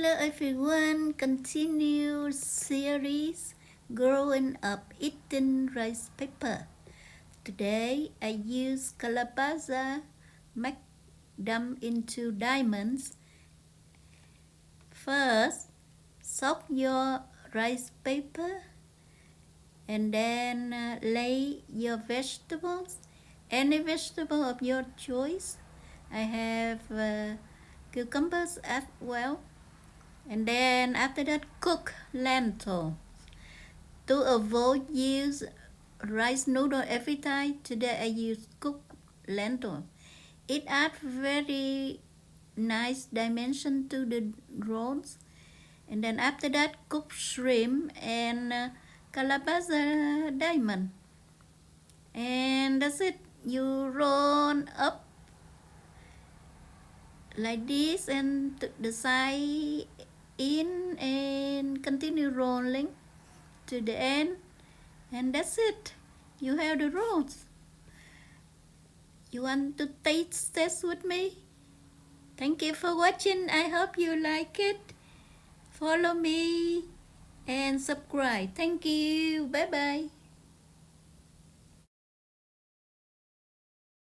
Hello everyone, continue series growing up eating rice paper. Today I use calabaza, make them into diamonds. First, soak your rice paper and then lay your vegetables, any vegetable of your choice. I have cucumbers as well. And then after that, cook lentil. To avoid use rice noodle every time, today I use cooked lentil. It adds very nice dimension to the rolls. And then after that, cook shrimp and calabaza diamond. And that's it. You roll up like this and the side in and continue rolling to the end, and that's it. You have the rolls. You want to taste this with me? Thank you for watching. I hope you like it. Follow me and subscribe. Thank you. Bye bye.